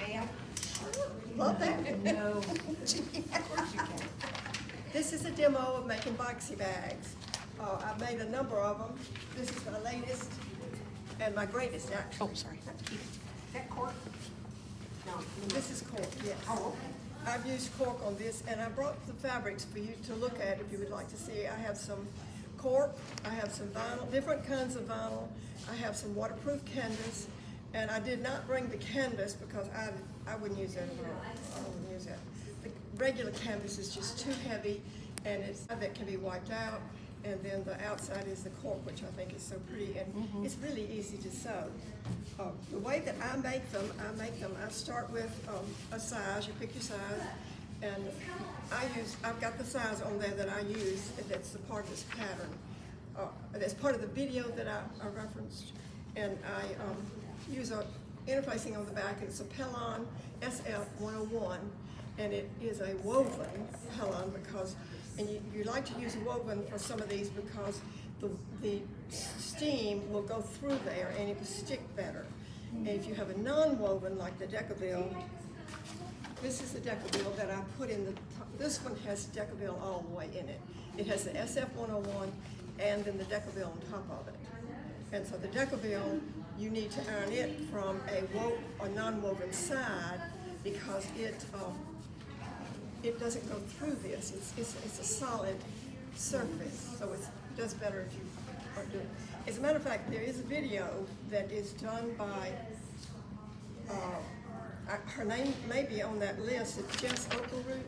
Ma'am? Love that. No. Of course you can. This is a demo of making Boxy bags. I've made a number of them. This is my latest and my greatest, actually. Oh, sorry. Is that cork? No. This is cork, yes. Oh, okay. I've used cork on this, and I brought the fabrics for you to look at if you would like to see. I have some cork, I have some vinyl, different kinds of vinyl. I have some waterproof canvas, and I did not bring the canvas because I wouldn't use that at all. I wouldn't use that. The regular canvas is just too heavy, and that can be wiped out. And then the outside is the cork, which I think is so pretty, and it's really easy to sew. The way that I make them, I start with a size. You pick your size, and I've got the size on there that I use. That's the part of this pattern. That's part of the video that I referenced, and I use a interfacing on the back. And it's a Pellon SF101, and it is a woven Pellon because. And you like to use a woven for some of these because the steam will go through there and it will stick better. And if you have a non-woven like the Decaville, this is the Decaville that I put in the top. This one has Decaville all the way in it. It has the SF101 and then the Decaville on top of it. And so the Decaville, you need to iron it from a non-woven side because it doesn't go through this. It's a solid surface, so it does better if you are doing it. As a matter of fact, there is a video that is done by, her name may be on that list, it's Jess Oakleroot.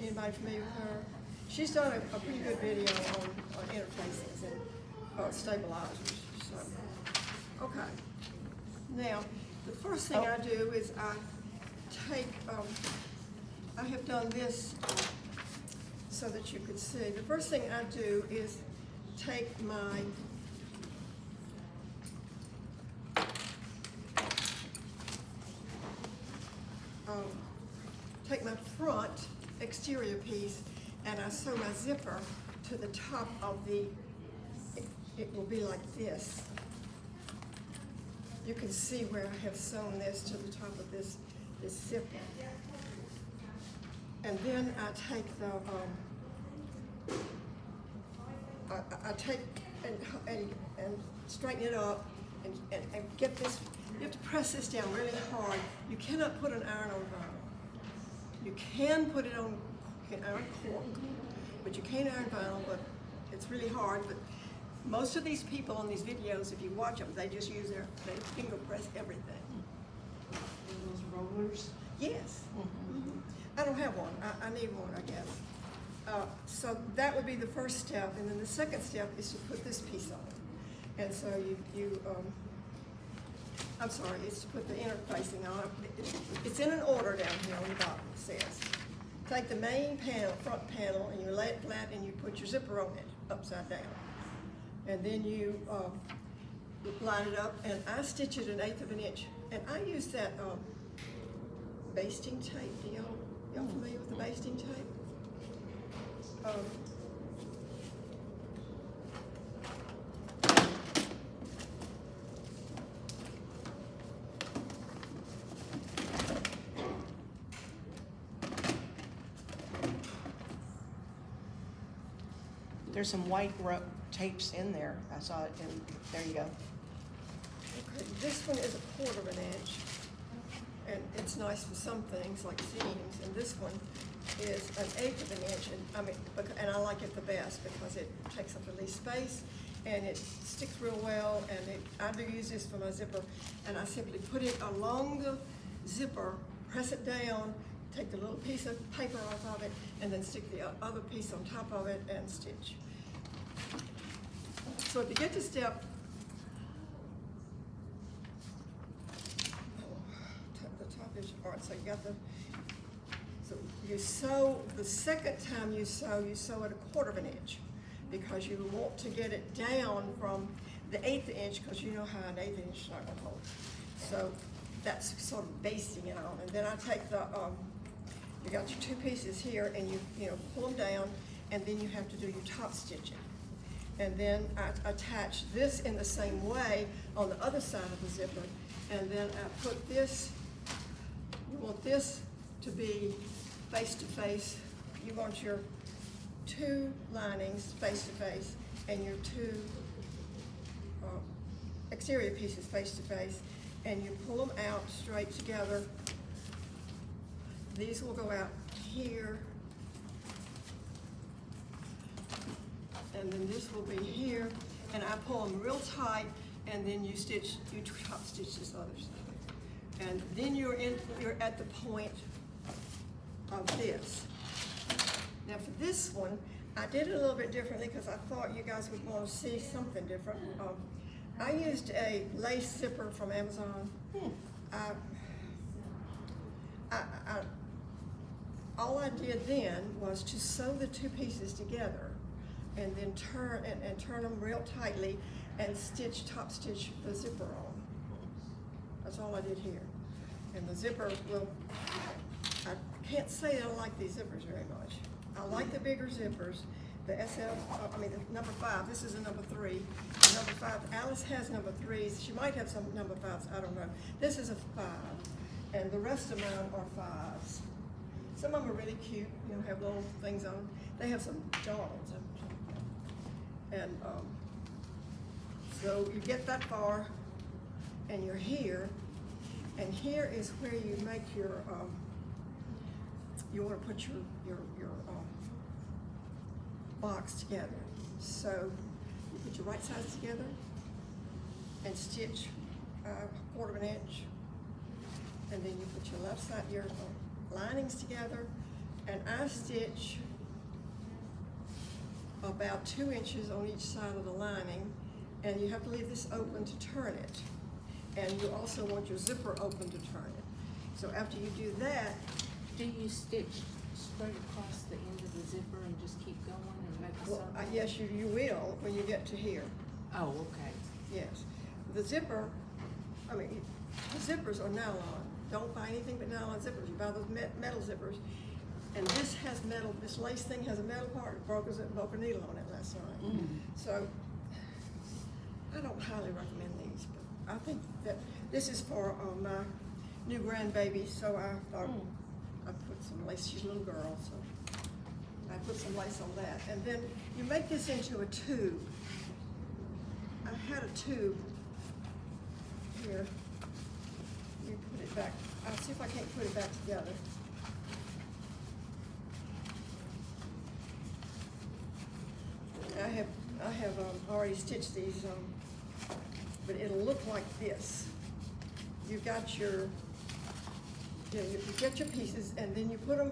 Anybody familiar with her? She's done a pretty good video on interfaces and stabilizers. So, okay. Now, the first thing I do is I take, I have done this so that you could see. The first thing I do is take my front exterior piece and I sew my zipper to the top of it will be like this. You can see where I have sewn this to the top of this zipper. And then I take I take and straighten it up and get this. You have to press this down really hard. You cannot put an iron on vinyl. You can put it on, you can iron cork, but you can't iron vinyl. But it's really hard. But most of these people on these videos, if you watch them, they just use they finger press everything. Those rollers? Yes. I don't have one. I need one, I guess. So that would be the first step, and then the second step is to put this piece on. And so I'm sorry, it's to put the interfacing on. It's in an order down here on the bottom, it says. Take the main panel, front panel, and you lay it flat and you put your zipper on it, upside down. And then you line it up, and I stitch it 1/8 of an inch. And I use that basting tape. Do y'all familiar with the basting tape? There's some white tapes in there. I saw it in, there you go. Okay, this one is 1/4 of an inch. And it's nice for some things like seams, and this one is 1/8 of an inch, and I like it the best because it takes up the least space and it sticks real well, and I do use this for my zipper, and I simply put it along the zipper, press it down, take the little piece of paper off of it, and then stick the other piece on top of it and stitch. So if you get to step all right, so you got so you sew, the second time you sew it 1/4 of an inch because you want to get it down from the 1/8 inch because you know how an 1/8 inch is not going to hold. So that's sort of basting it on. And then I take you got your 2 pieces here and you pull them down, and then you have to do your top stitching. And then I attach this in the same way on the other side of the zipper, and then I put this want this to be face to face. You want your two linings face to face and your two exterior pieces face to face, and you pull them out straight together. These will go out here, and then this will be here, and I pull them real tight, and then you top stitch this other side, and then you're at the point of this. Now for this one, I did it a little bit differently because I thought you guys would want to see something different. I used a lace zipper from Amazon. All I did then was to sew the two pieces together and then turn them real tightly and top stitch the zipper on. That's all I did here. And the zipper I can't say that I like these zippers very much. I like the bigger zippers. The the number 5, this is a number 3. The number 5, Alice has number 3s. She might have some number 5s, I don't know. This is a 5, and the rest of mine are 5s. Some of them are really cute, have little things on them. They have some dogs. And so you get that far, and you're here, and here is where you make your, you want to put your box together. So you put your right sides together and stitch a 1/4 inch, and then you put your left side, your linings together, and I stitch about 2 inches on each side of the lining, and you have to leave this open to turn it. And you also want your zipper open to turn it. So after you do that, do you stitch straight across the end of the zipper and just keep going and make a circle? Yes, you will when you get to here. Oh, okay. Yes. The zipper, the zippers are nylon. Don't buy anything but nylon zippers. You buy those metal zippers. And this has metal, this lace thing has a metal part. Broke a needle on it last night. Mm. So I don't highly recommend these, but I think that this is for my new grandbaby, so I thought I'd put some lace. She's a little girl, so I put some lace on that. And then you make this into a tube. I had a tube here. You put it back. I'll see if I can't put it back together. I have already stitched these, but it'll look like this. You've got your, you get your pieces, and then you put them,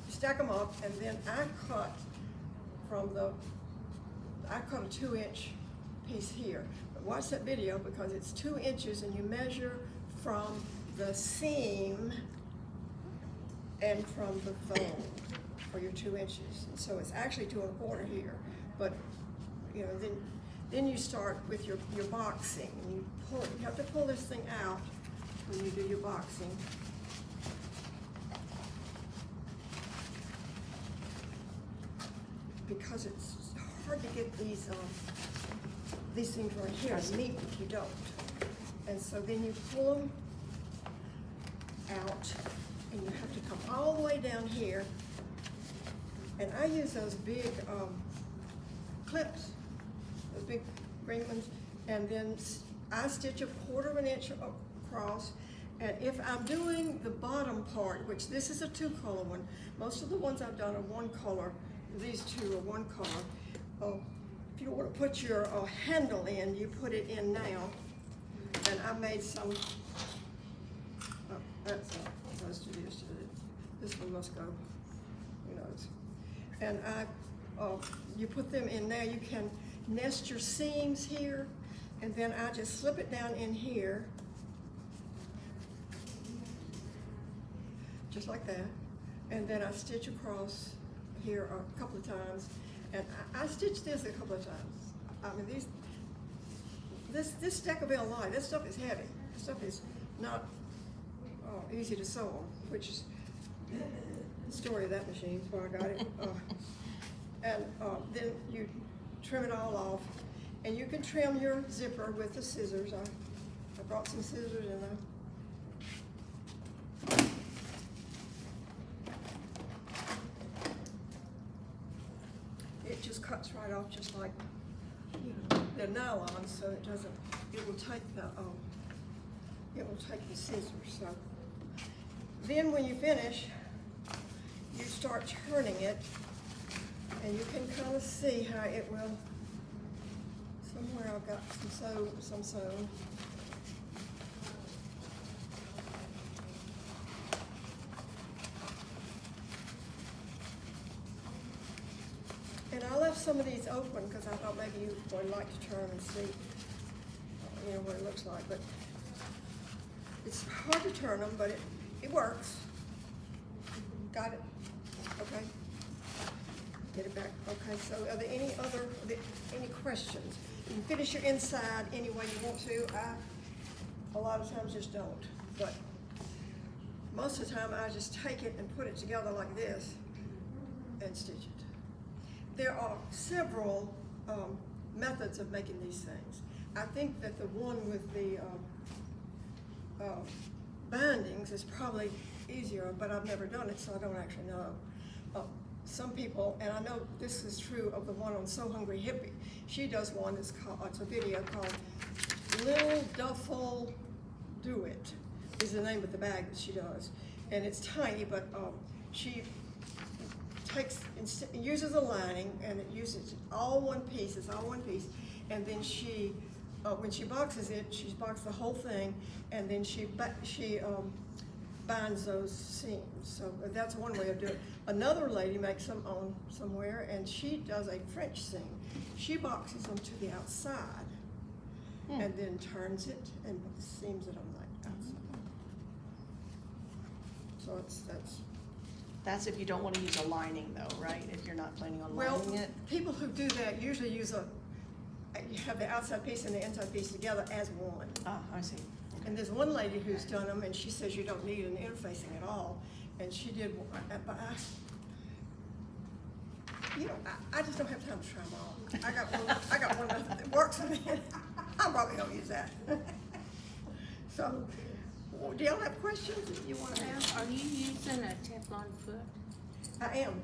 stack them up, and then I cut a 2-inch piece here. But watch that video because it's 2 inches, and you measure from the seam and from the fold for your 2 inches. And so it's actually 2 1/4 here, but then you start with your boxing, and you have to pull this thing out when you do your boxing. Because it's hard to get these things right here neat if you don't. And so then you pull them out, and you have to come all the way down here. And I use those big clips, those big green ones, and then I stitch a 1/4 inch across. And if I'm doing the bottom part, which this is a 2-color one, most of the ones I've done are 1 color. These 2 are 1 color. If you want to put your handle in, you put it in now. And I made some. That's supposed to do this. This one must go. And you put them in now. You can nest your seams here, and then I just slip it down in here, just like that. And then I stitch across here a couple of times, and I stitched this a couple of times. This stack of line, this stuff is heavy. This stuff is not easy to sew on, which is the story of that machine, is where I got it. And then you trim it all off, and you can trim your zipper with the scissors. I brought some scissors, and cuts right off just like, you know, they're nylon, so it doesn't, it will take the scissors, so. Then when you finish, you start turning it, and you can kind of see how it will, somewhere I've got some sewn. And I left some of these open because I thought maybe you would like to turn and see, you know, what it looks like. But it's hard to turn them, but it works. Got it? Okay. Get it back. Okay, so are there any questions? You can finish your inside any way you want to. I, a lot of times, just don't. But most of the time, I just take it and put it together like this and stitch it. There are several methods of making these things. I think that the one with the bindings is probably easier, but I've never done it, so I don't actually know. Some people, and I know this is true of the one on So Hungry Hippie, she does one that's called, it's a video called Little Duffel Do It, is the name of the bag that she does. And it's tiny, but she uses a lining, and it uses all one piece, it's all one piece, and then she, when she boxes it, she boxes the whole thing, and then she binds those seams. So that's one way of doing it. Another lady makes them on somewhere, and she does a French seam. She boxes them to the outside, and then turns it and seams it on the outside. So That's if you don't want to use a lining though, right? If you're not planning on lining it. People who do that usually use you have the outside piece and the inside piece together as one. Ah, I see. And there's one lady who's done them, and she says you don't need an interfacing at all. And she did, but I just don't have time to try them all. I got one that works for me. I'm probably gonna use that. So, do y'all have questions that you want to ask? Are you using a Teflon foot? I am.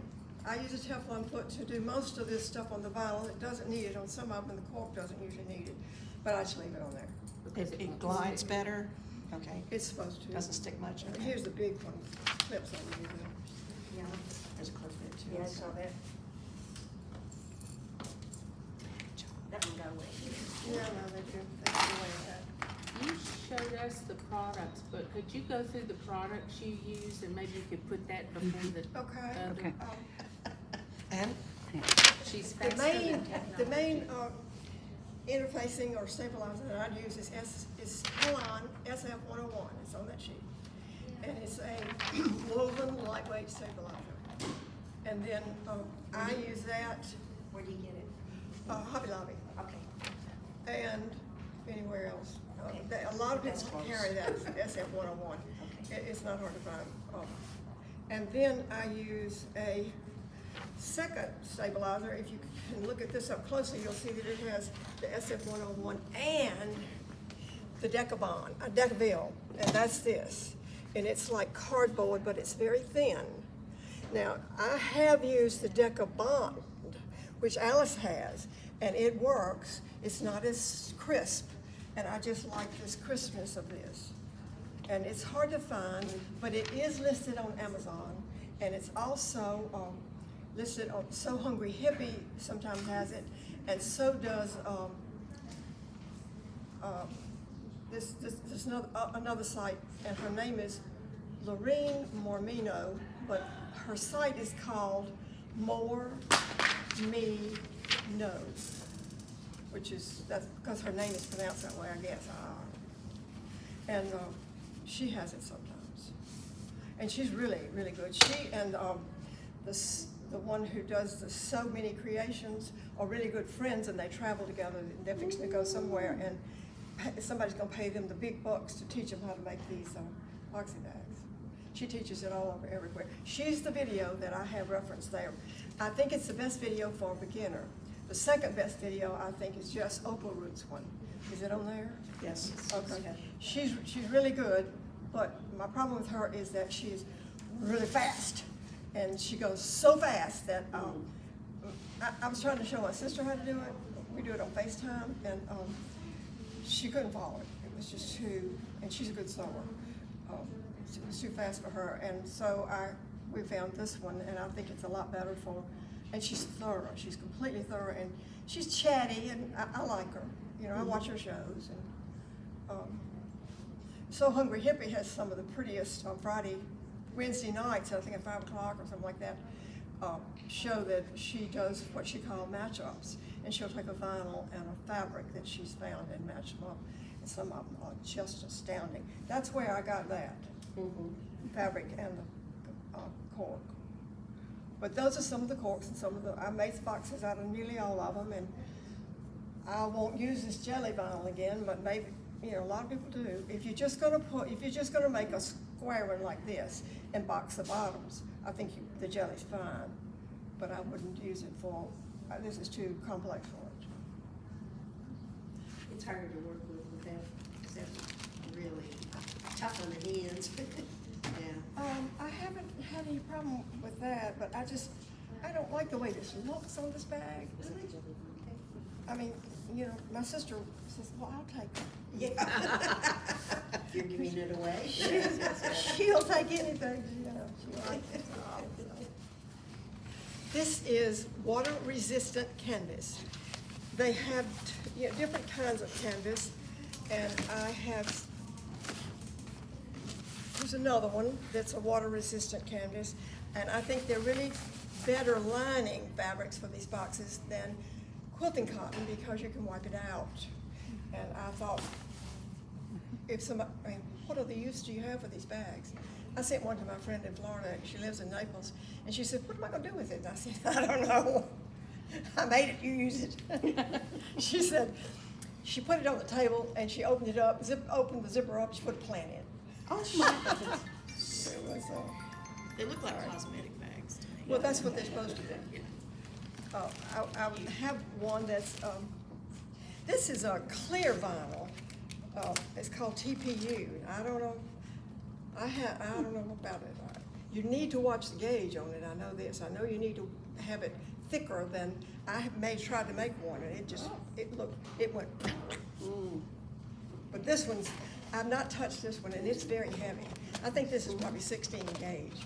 I use a Teflon foot to do most of this stuff on the vinyl. It doesn't need it on some of them, and the cork doesn't usually need it. But I just leave it on there. It glides better? Okay. It's supposed to. Doesn't stick much? Okay. Here's the big one. Clips on it. Yeah. There's a clip there too. Yeah, I saw that. That one got away. Yeah, no, they do. They do away with that. You showed us the products, but could you go through the products you use and maybe you could put that before the Okay. other? Okay. And? She's The faster main, than the main interfacing or stabilizer that I use is Helon SF101. It's on that sheet. And it's a woven lightweight stabilizer. And then I use that, Where do you get it? Hobby Lobby, Okay. and anywhere else. Okay. A lot of people That's close. carry that SF101. Okay. It's not hard to find. And then I use a second stabilizer. If you can look at this up closely, you'll see that it has the SF101 and the Decaville, and that's this. And it's like cardboard, but it's very thin. Now, I have used the Decabond, which Alice has, and it works. It's not as crisp, and I just like this crispness of this. And it's hard to find, but it is listed on Amazon, and it's also listed on So Hungry Hippie sometimes has it, and so does this another site, and her name is Lorene Mormino, but her site is called More Me Knows, that's because her name is pronounced that way, I guess. And she has it sometimes, and she's really, really good. She and the one who does the So Many Creations are really good friends, and they travel together. And they're fixing to go somewhere, and somebody's going to pay them the big bucks to teach them how to make these boxy bags. She teaches it all over everywhere. She's the video that I have referenced there. I think it's the best video for a beginner. The second best video, I think, is just Opal Root's one. Is it on there? Yes. Okay. She's really good, but my problem with her is that she's really fast. And she goes so fast that I was trying to show my sister how to do it. We do it on FaceTime, and she couldn't follow it. It was just too, and she's a good sewer. It was too fast for her, and so we found this one, and I think it's a lot better for, and she's thorough. She's completely thorough, and she's chatty, and I like her. You know, I watch her shows, and So Hungry Hippie has some of the prettiest on Wednesday nights, I think at 5 o'clock or something like that, show that she does what she calls match-ups. And she'll take a vinyl and a fabric that she's found and match them up. And some of them are just astounding. That's where I got that, fabric and the cork. But those are some of the corks and some of the, I made boxes out of nearly all of them, and I won't use this jelly vinyl again, but maybe, you know, a lot of people do. If you're just gonna make a square one like this and box the bottoms, I think the jelly's fine, but I wouldn't use it for, this is too complex for it. It's harder to work with that, because that's really tough on the hands. Yeah. I haven't had any problem with that, but I don't like the way this looks on this bag. I mean, you know, my sister says, well, I'll take it. Yeah. You're giving it away? She'll take anything, you know, she likes it. This is water-resistant canvas. They have different kinds of canvas, and here's another one that's a water-resistant canvas, and I think they're really better lining fabrics for these boxes than quilting cotton because you can wipe it out. And I thought, what other use do you have for these bags? I sent one to my friend in Florida. She lives in Naples, and she said, "What am I gonna do with it?" And I said, "I don't know. I made it. You use it." She said, she put it on the table and she opened it up, opened the zipper up. She put a plant in. Oh my goodness. It was, They look like cosmetic bags to me. well, that's what they're supposed to do. Yeah. I have one that's, this is a clear vinyl. It's called TPU. I don't know. I don't know about it. You need to watch the gauge on it. I know this. I know you need to have it thicker than tried to make one, and it went. But this one's, I've not touched this one, and it's very heavy. I think this is probably 16 gauge.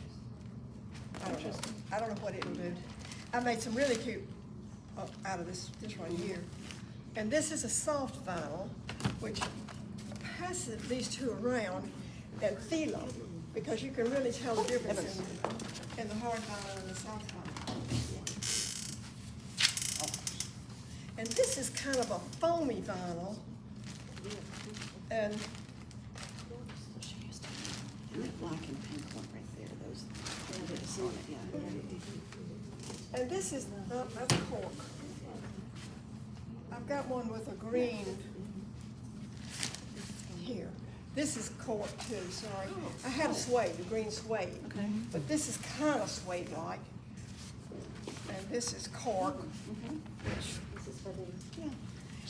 I don't know. I don't know what it'll do. I made some really cute out of this right here. And this is a soft vinyl, which passes these two around and feel them, because you can really tell the difference in the hard vinyl and the soft vinyl. And this is kind of a foamy vinyl. And That black and pink one right there, those, that's on it, yeah. And this is that's cork. I've got one with a green here. This is cork too, sorry. I had a suede, a green suede. Okay. But this is kind of suede-like. And this is cork. Yeah.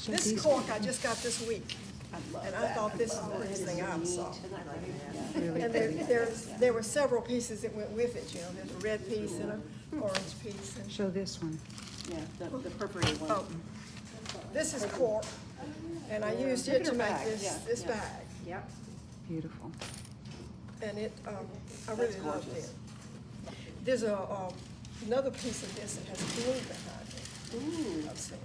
This cork I just got this week. And I thought this is the prettiest thing I saw. And there were several pieces that went with it, you know. There's a red piece and an orange piece. And Show this one. Yeah, the perforated one. oh, this is cork, and I used it to make this bag. Yep. Beautiful. And it, I really loved it. There's another piece of this that has blue behind it. Ooh. I've seen.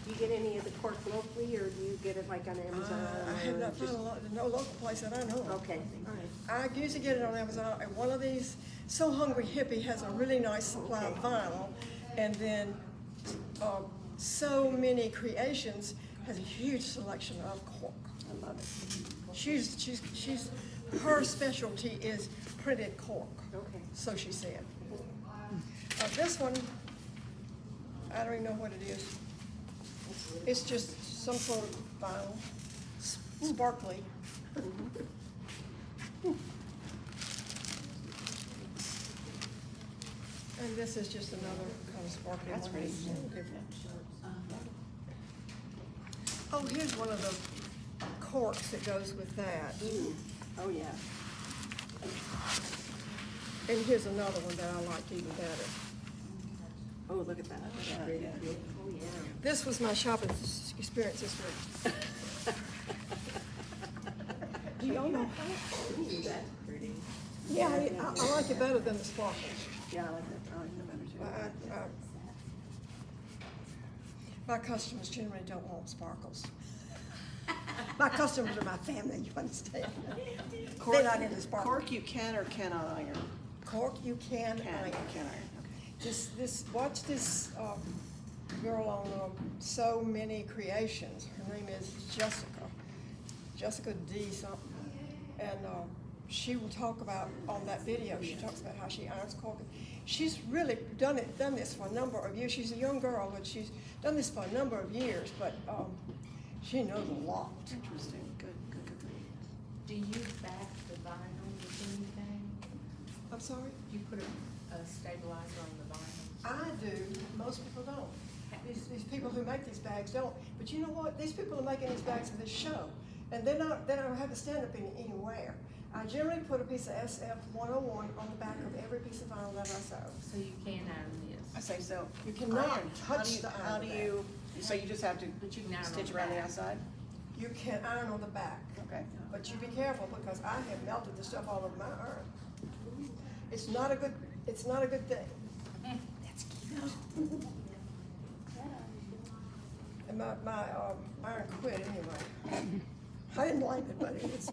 Do you get any of the cork locally, or do you get it like on Amazon? I have or not just- found no local place that I know of. Okay, all right. I usually get it on Amazon, and one of these, So Hungry Hippie has a really nice supply of vinyl, and then So Many Creations has a huge selection of cork. I love it. Her specialty is printed cork. Okay. So she said. This one, I don't even know what it is. It's just some sort of vinyl, sparkly. And this is just another kind of sparkly one. That's pretty. It's a little different. Oh, here's one of the corks that goes with that. Oh, yeah. And here's another one that I liked even better. Oh, look at that. Yeah, yeah. Oh, yeah. This was my shopping experience this week. Do y'all know? Ooh, that's pretty. Yeah, I like it better than the sparkles. Yeah, I like that. I like that better too. My customers generally don't want sparkles. My customers are my family, you understand? They're not into sparkles. Cork you can or cannot iron? Cork you can Can, iron. can iron, okay. Watch this girl on So Many Creations. Her name is Jessica D something. And she will talk about, on that video, she talks about how she irons cork. She's really done this for a number of years. She's a young girl, but she's done this for a number of years, but she knows a lot. Interesting, good. Do you back the vinyl with anything? I'm sorry? Do you put a stabilizer on the vinyl? I do, most people don't. These people who make these bags don't. But you know what? These people are making these bags for this show. And they don't have to stand up anywhere. I generally put a piece of SF 101 on the back of every piece of vinyl that I sew. So you can iron I this, say so. You cannot Iron. touch the How iron do bag. you, so you just have to but you can iron on stitch the around the back. outside? You can iron on the back. Okay. But you be careful because I have melted the stuff all over my iron. It's not a good thing. That's cute. And my iron quit anyway. I didn't like it, but it's